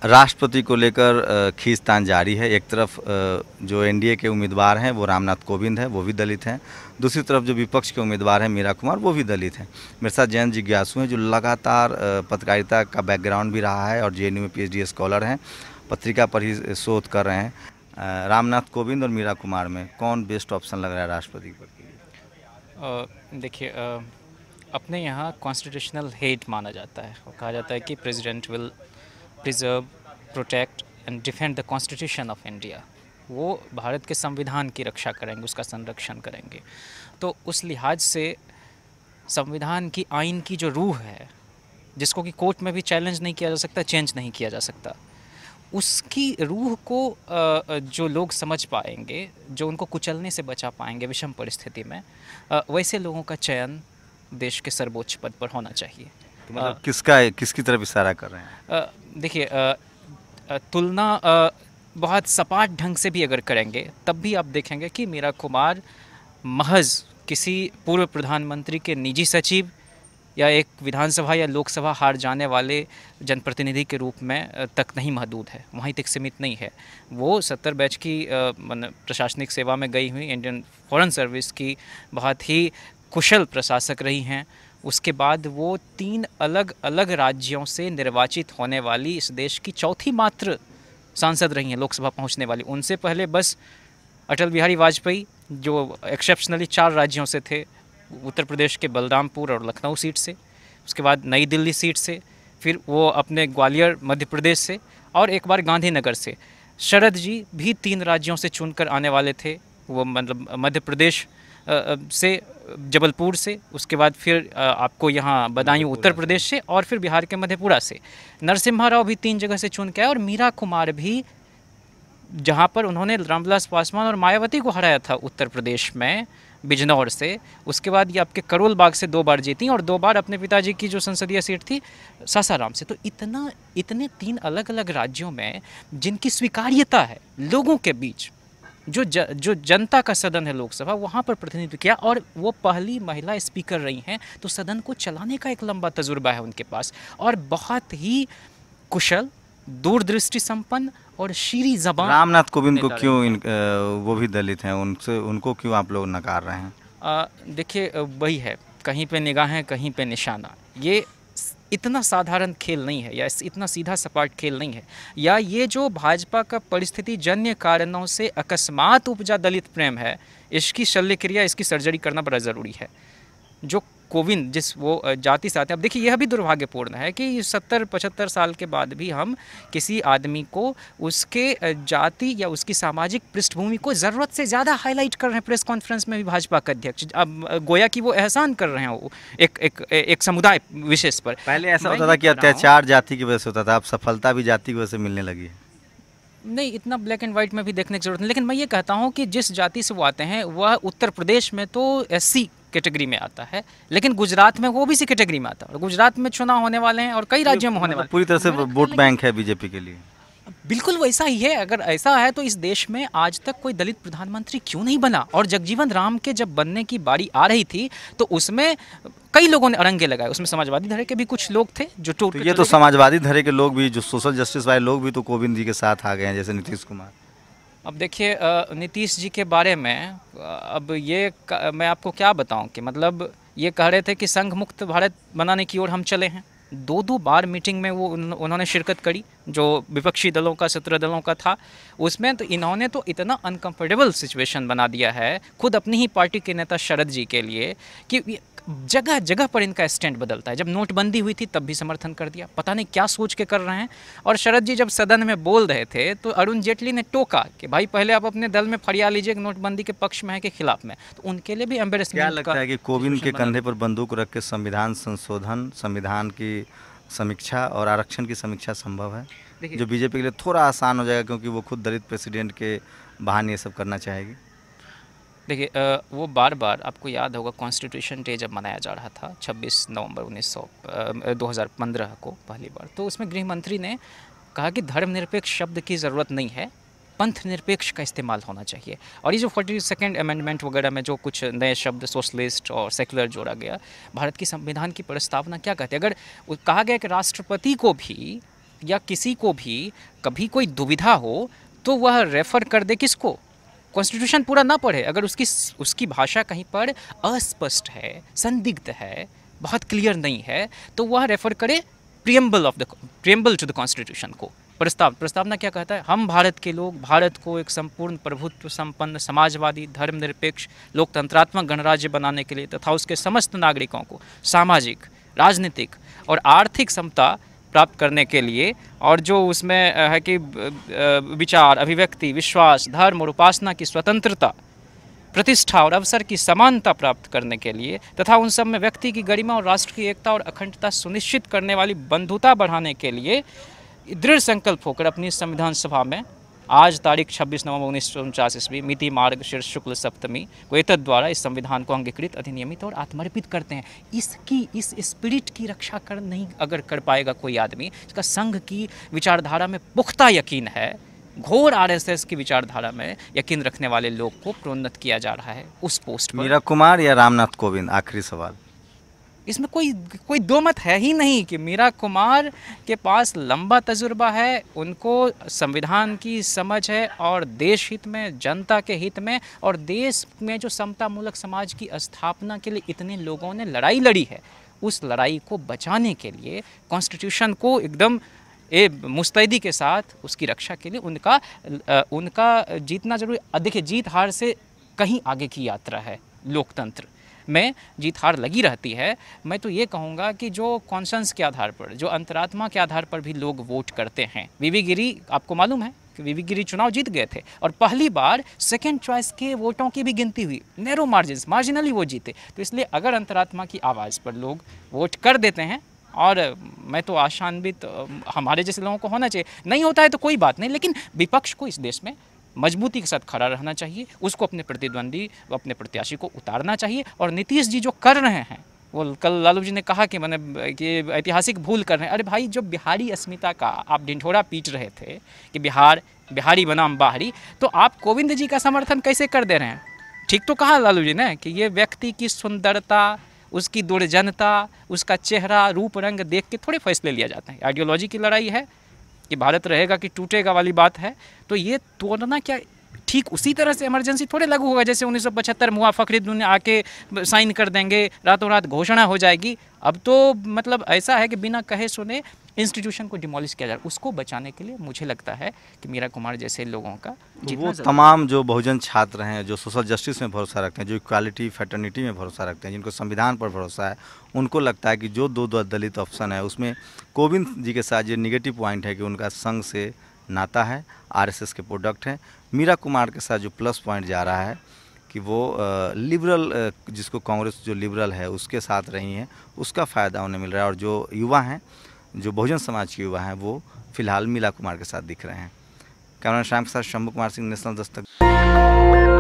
राष्ट्रपति को लेकर खींचतान जारी है। एक तरफ जो एनडीए के उम्मीदवार हैं वो रामनाथ कोविंद हैं, वो भी दलित हैं। दूसरी तरफ जो विपक्ष के उम्मीदवार हैं मीरा कुमार, वो भी दलित हैं। मेरे साथ जयंत जिज्ञासु हैं जो लगातार पत्रकारिता का बैकग्राउंड भी रहा है और जेएनयू में पीएचडी स्कॉलर हैं, पत्रिका पर ही शोध कर रहे हैं। रामनाथ कोविंद और मीरा कुमार में कौन बेस्ट ऑप्शन लग रहा है राष्ट्रपति पद के लिए? देखिए, अपने यहाँ कॉन्स्टिट्यूशनल हेड माना जाता है और कहा जाता है कि president will preserve, protect and defend the constitution of India. वो भारत के संविधान की रक्षा करेंगे, उसका संरक्षण करेंगे। तो उस लिहाज से संविधान की, आइन की जो रूह है, जिसको कि कोर्ट में भी चैलेंज नहीं किया जा सकता, चेंज नहीं किया जा सकता, उसकी रूह को जो लोग समझ पाएंगे, जो उनको कुचलने से बचा पाएंगे विषम परिस्थिति में, वैसे लोगों का चयन देश के सर्वोच्च पद पर होना चाहिए। तो मतलब किसकी तरफ इशारा कर रहे हैं? देखिए, तुलना बहुत सपाट ढंग से भी अगर करेंगे तब भी आप देखेंगे कि मीरा कुमार महज किसी पूर्व प्रधानमंत्री के निजी सचिव या एक विधानसभा या लोकसभा हार जाने वाले जनप्रतिनिधि के रूप में तक नहीं महदूद है, वहीं तक सीमित नहीं है। वो 70 बैच की प्रशासनिक सेवा में गई हुई इंडियन फॉरेन सर्विस की बहुत ही कुशल प्रशासक रही हैं। उसके बाद वो 3 अलग अलग राज्यों से निर्वाचित होने वाली इस देश की चौथी मात्र सांसद रही हैं लोकसभा पहुंचने वाली। उनसे पहले बस अटल बिहारी वाजपेयी, जो एक्सेप्शनली 4 राज्यों से थे, उत्तर प्रदेश के बलरामपुर और लखनऊ सीट से, उसके बाद नई दिल्ली सीट से, फिर वो अपने ग्वालियर मध्य प्रदेश से, और एक बार गांधीनगर से। शरद जी भी 3 राज्यों से चुनकर आने वाले थे, वो मतलब मध्य प्रदेश से, जबलपुर से, उसके बाद फिर आपको यहाँ बदायूं उत्तर प्रदेश से, और फिर बिहार के मधेपुरा से। नरसिम्हा राव भी 3 जगह से चुन के आए, और मीरा कुमार भी, जहाँ पर उन्होंने रामविलास पासवान और मायावती को हराया था उत्तर प्रदेश में बिजनौर से, उसके बाद ये आपके करोल बाग से 2 बार जीती और 2 बार अपने पिताजी की जो संसदीय सीट थी सासाराम से। तो इतने 3 अलग अलग राज्यों में जिनकी स्वीकार्यता है लोगों के बीच, जो जनता का सदन है लोकसभा, वहाँ पर प्रतिनिधित्व किया, और वो पहली महिला स्पीकर रही हैं। तो सदन को चलाने का एक लंबा तजुर्बा है उनके पास, और बहुत ही कुशल, दूरदृष्टि संपन्न और शीरी जबान। रामनाथ कोविंद को क्यों वो भी दलित हैं, उनको क्यों आप लोग नकार रहे हैं? देखिए, वही है, कहीं पे निगाहें कहीं पे निशाना। ये इतना साधारण खेल नहीं है, या इतना सीधा सपाट खेल नहीं है, या ये जो भाजपा का परिस्थिति जन्य कारणों से अकस्मात उपजा दलित प्रेम है, इसकी शल्य क्रिया, इसकी सर्जरी करना बड़ा ज़रूरी है। जो कोविंद जिस वो जाति से आते हैं, अब देखिए यह भी दुर्भाग्यपूर्ण है कि 70-75 साल के बाद भी हम किसी आदमी को उसके जाति या उसकी सामाजिक पृष्ठभूमि को ज़रूरत से ज़्यादा हाईलाइट कर रहे हैं। प्रेस कॉन्फ्रेंस में भी भाजपा का अध्यक्ष अब गोया कि वो एहसान कर रहे हैं वो एक समुदाय विशेष पर। पहले ऐसा होता था कि अत्याचार जाति की वजह से होता था, अब सफलता भी जाति की वजह से मिलने लगी है। नहीं, इतना ब्लैक एंड वाइट में भी देखने की जरूरत नहीं, लेकिन मैं ये कहता हूँ कि जिस जाति से वो आते हैं वह उत्तर प्रदेश में तो एससी कैटेगरी में आता है, लेकिन गुजरात में वो ओबीसी कैटेगरी में आता है, और गुजरात में चुनाव होने वाले हैं और कई राज्यों में होने वाले हैं। पूरी तरह से वोट बैंक है बीजेपी के लिए। बिल्कुल वैसा ही है। अगर ऐसा है तो इस देश में आज तक कोई दलित प्रधानमंत्री क्यों नहीं बना? और जगजीवन राम के जब बनने की बारी आ रही थी तो उसमें कई लोगों ने अरंगे लगाए, उसमें समाजवादी धड़े के भी कुछ लोग थे जो तो ये तो समाजवादी धड़े के लोग भी, जो सोशल जस्टिस वाले लोग भी तो कोविंद जी के साथ आ गए हैं, जैसे नीतीश कुमार। अब देखिए, नीतीश जी के बारे में अब ये मैं आपको क्या बताऊं कि मतलब ये कह रहे थे कि संघ मुक्त भारत बनाने की ओर हम चले हैं। 2 बार मीटिंग में वो उन्होंने शिरकत करी, जो विपक्षी दलों का 17 दलों का था उसमें। तो इन्होंने तो इतना अनकंफर्टेबल सिचुएशन बना दिया है खुद अपनी ही पार्टी के नेता शरद जी के लिए कि जगह जगह पर इनका स्टैंड बदलता है। जब नोटबंदी हुई थी तब भी समर्थन कर दिया, पता नहीं क्या सोच के कर रहे हैं। और शरद जी जब सदन में बोल रहे थे तो अरुण जेटली ने टोका कि भाई पहले आप अपने दल में फरियाद लीजिए कि नोटबंदी के पक्ष में है कि खिलाफ में। तो उनके लिए भी एम्बेरसमेंट। क्या लगता है कि कोविंद के कंधे पर बंदूक रख के संविधान संशोधन, संविधान की समीक्षा और आरक्षण की समीक्षा संभव है, जो बीजेपी के लिए थोड़ा आसान हो जाएगा क्योंकि वो खुद दलित प्रेसिडेंट के बहाने ये सब करना चाहेगी? देखिए, वो बार बार आपको याद होगा कॉन्स्टिट्यूशन डे जब मनाया जा रहा था 26 नवंबर 2015 को पहली बार, तो उसमें गृह मंत्री ने कहा कि धर्मनिरपेक्ष शब्द की ज़रूरत नहीं है, पंथ निरपेक्ष का इस्तेमाल होना चाहिए। और ये जो 42nd अमेंडमेंट वगैरह में जो कुछ नए शब्द सोशलिस्ट और सेकुलर जोड़ा गया, भारत की संविधान की प्रस्तावना क्या कहती है? अगर कहा गया कि राष्ट्रपति को भी या किसी को भी कभी कोई दुविधा हो तो वह रेफ़र कर दे किसको? कॉन्स्टिट्यूशन पूरा ना पढ़े, अगर उसकी भाषा कहीं पर अस्पष्ट है, संदिग्ध है, बहुत क्लियर नहीं है, तो वह रेफ़र करे प्रियम्बल टू द कॉन्स्टिट्यूशन को। प्रस्तावना क्या कहता है? हम भारत के लोग भारत को एक संपूर्ण प्रभुत्व संपन्न समाजवादी धर्मनिरपेक्ष लोकतंत्रात्मक गणराज्य बनाने के लिए तथा उसके समस्त नागरिकों को सामाजिक, राजनीतिक और आर्थिक समता प्राप्त करने के लिए, और जो उसमें है कि विचार, अभिव्यक्ति, विश्वास, धर्म और उपासना की स्वतंत्रता, प्रतिष्ठा और अवसर की समानता प्राप्त करने के लिए तथा उन सब में व्यक्ति की गरिमा और राष्ट्र की एकता और अखंडता सुनिश्चित करने वाली बंधुता बढ़ाने के लिए दृढ़ संकल्प होकर अपनी संविधान सभा में आज तारीख 26 नवंबर 1949 ईस्वी मिति मार्ग शीर्ष शुक्ल सप्तमी को एतद द्वारा इस संविधान को अंगीकृत, अधिनियमित और आत्मर्पित करते हैं। इस स्पिरिट की रक्षा कर नहीं अगर कर पाएगा कोई आदमी, इसका संघ की विचारधारा में पुख्ता यकीन है, घोर आरएसएस की विचारधारा में यकीन रखने वाले लोग को प्रोन्नत किया जा रहा है उस पोस्ट पर। मीरा कुमार या रामनाथ कोविंद, आखिरी सवाल। इसमें कोई दो मत है ही नहीं कि मीरा कुमार के पास लंबा तजुर्बा है, उनको संविधान की समझ है और देश हित में, जनता के हित में और देश में जो समतामूलक समाज की स्थापना के लिए इतने लोगों ने लड़ाई लड़ी है, उस लड़ाई को बचाने के लिए कॉन्स्टिट्यूशन को एकदम मुस्तैदी के साथ उसकी रक्षा के लिए उनका जीतना जरूरी। देखिए, जीत हार से कहीं आगे की यात्रा है लोकतंत्र में, जीत हार लगी रहती है। मैं तो ये कहूँगा कि जो कॉन्सेंस के आधार पर, जो अंतरात्मा के आधार पर भी लोग वोट करते हैं, वीवी गिरी, आपको मालूम है कि वीवी गिरी चुनाव जीत गए थे और पहली बार सेकंड चॉइस के वोटों की भी गिनती हुई, नैरो मार्जिनली वो जीते। तो इसलिए अगर अंतरात्मा की आवाज़ पर लोग वोट कर देते हैं, और मैं तो आशान्वित हमारे जैसे लोगों को होना चाहिए, नहीं होता है तो कोई बात नहीं, लेकिन विपक्ष को इस देश में मजबूती के साथ खड़ा रहना चाहिए, उसको अपने प्रतिद्वंदी, अपने प्रत्याशी को उतारना चाहिए। और नीतीश जी जो कर रहे हैं, वो कल लालू जी ने कहा कि कि ऐतिहासिक भूल कर रहे हैं। अरे भाई, जो बिहारी अस्मिता का आप ढिंढोरा पीट रहे थे कि बिहारी बनाम बाहरी, तो आप कोविंद जी का समर्थन कैसे कर दे रहे हैं? ठीक तो कहा लालू जी ने कि ये व्यक्ति की सुंदरता, उसकी दुर्जनता, उसका चेहरा, रूप रंग देख के थोड़े फैसले लिया जाते हैं। आइडियोलॉजी की लड़ाई है कि भारत रहेगा कि टूटेगा वाली बात है, तो ये तोड़ना क्या ठीक उसी तरह से इमरजेंसी थोड़े लागू होगा जैसे 1975 मुआ फखरुद्दीन ने आके साइन कर देंगे, रातों रात घोषणा हो जाएगी। अब तो मतलब ऐसा है कि बिना कहे सुने इंस्टीट्यूशन को डिमोलिश किया जा रहा है। उसको बचाने के लिए मुझे लगता है कि मीरा कुमार जैसे लोगों का वो तमाम जो बहुजन छात्र हैं, जो सोशल जस्टिस में भरोसा रखते हैं, जो इक्वालिटी फैटर्निटी में भरोसा रखते हैं, जिनको संविधान पर भरोसा है, उनको लगता है कि जो दो दलित ऑप्शन है उसमें कोविंद जी के साथ ये निगेटिव पॉइंट है कि उनका संघ से नाता है, आरएसएस के प्रोडक्ट हैं। मीरा कुमार के साथ जो प्लस पॉइंट जा रहा है कि वो लिबरल, जिसको कांग्रेस जो लिबरल है उसके साथ रही हैं, उसका फ़ायदा उन्हें मिल रहा है। और जो युवा हैं, जो बहुजन समाज के युवा हैं, वो फिलहाल मीरा कुमार के साथ दिख रहे हैं। कैमरा श्याम के साथ शंभू कुमार सिंह, नेशनल दस्तक।